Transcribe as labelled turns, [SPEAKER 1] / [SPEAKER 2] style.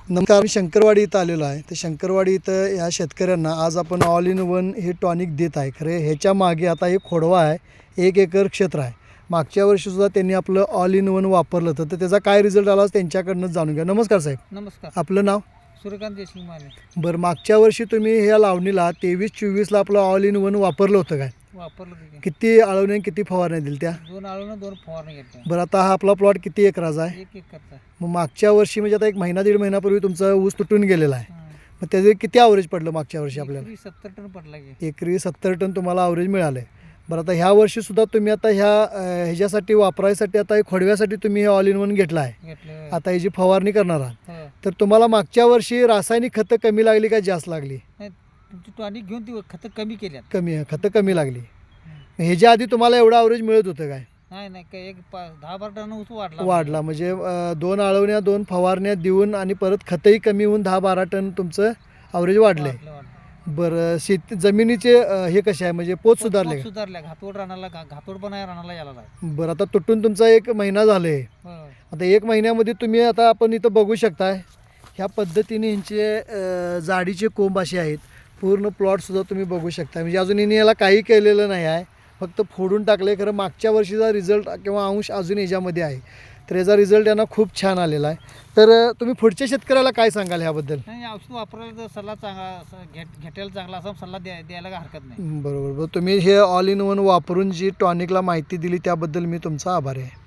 [SPEAKER 1] नमस्कार, मी शंकरवाडी इथं आलेलो आहे. तर शंकरवाडी इथं ह्या शेतकऱ्यांना आज आपण ऑल इन वन हे टॉनिक देत आहे. खरे ह्याच्या मागे आता एक खोडवा आहे, 1 एकर क्षेत्र आहे. मागच्या वर्षीसुद्धा त्यांनी आपलं ऑल इन वन वापरलं होतं, तर त्याचा काय रिझल्ट आला त्यांच्याकडनंच जाणून घ्या. नमस्कार साहेब.
[SPEAKER 2] नमस्कार.
[SPEAKER 1] आपलं नाव?
[SPEAKER 2] सूर्यकांत देशमुख माने.
[SPEAKER 1] बरं, मागच्या वर्षी तुम्ही ह्या लावणीला 23-24ला आपलं ऑल इन वन वापरलं होतं काय?
[SPEAKER 2] वापरलं होतं की.
[SPEAKER 1] किती आळवणी किती फवारण्या दिल्या त्या?
[SPEAKER 2] 2 आळूनं 2 फवारणी घेतल्या.
[SPEAKER 1] बरं, आता हा आपला प्लॉट किती एकराचा आहे?
[SPEAKER 2] 1 एकरचा.
[SPEAKER 1] मग मागच्या वर्षी म्हणजे आता 1 महिना 1.5 महिन्यापूर्वी तुमचा ऊस तुटून गेलेला आहे.
[SPEAKER 2] हां.
[SPEAKER 1] मग त्याचे किती ॲव्हरेज पडलं मागच्या वर्षी आपल्याला?
[SPEAKER 2] एकरी 70 टन पडला की.
[SPEAKER 1] एकरी 70 टन तुम्हाला ॲव्हरेज मिळालं आहे. बरं, आता ह्या वर्षीसुद्धा तुम्ही आता ह्याच्यासाठी वापरायसाठी आता एक खोडव्यासाठी तुम्ही हे ऑल इन वन घेतला आहे.
[SPEAKER 2] घेतलं.
[SPEAKER 1] आता ह्याची फवारणी करणार आहात.
[SPEAKER 2] हो.
[SPEAKER 1] तर तुम्हाला मागच्या वर्षी रासायनिक खतं कमी लागली का जास्त लागली?
[SPEAKER 2] नाही, तुमची टॉनिक घेऊन ती खतं कमी केल्यात.
[SPEAKER 1] कमी खतं कमी लागली. ह्याच्या आधी तुम्हाला एवढं ॲव्हरेज मिळत होतं काय?
[SPEAKER 2] नाही काय, एक 10-12 टन ऊस वाढला.
[SPEAKER 1] वाढला म्हणजे 2 आळवण्या 2 फवारण्या देऊन आणि परत खतही कमी होऊन 10-12 टन तुमचं ॲव्हरेज वाढलं आहे.
[SPEAKER 2] वाढलं.
[SPEAKER 1] बरं, जमिनीचे हे कसे आहे म्हणजे पोत सुधारले का?
[SPEAKER 2] सुधारल्या. घातोड रानाला घातोड पण आहे, रानाला यायला लागला.
[SPEAKER 1] बरं, आता तुटून तुमचा 1 महिना झाला आहे.
[SPEAKER 2] हो.
[SPEAKER 1] आता 1 महिन्यामध्ये तुम्ही आता आपण इथं बघू शकताय ह्या पद्धतीने ह्यांचे जाडीचे कोंब असे आहेत. पूर्ण प्लॉटसुद्धा तुम्ही बघू शकता. म्हणजे अजून हिने याला काही केलेलं नाही आहे, फक्त फोडून टाकले. खरं मागच्या वर्षीचा रिझल्ट किंवा अंश अजून ह्याच्यामध्ये आहे. तर याचा रिझल्ट यांना खूप छान आलेला आहे. तर तुम्ही पुढच्या शेतकऱ्याला काय सांगाल ह्याबद्दल?
[SPEAKER 2] नाही, औषध वापरायला जर सल्ला चांगला घेतायला चांगला असा सल्ला द्यायला काय हरकत नाही.
[SPEAKER 1] बरोबर. तुम्ही हे ऑल इन वन वापरून जी टॉनिकला माहिती दिली त्याबद्दल मी तुमचा आभारी आहे.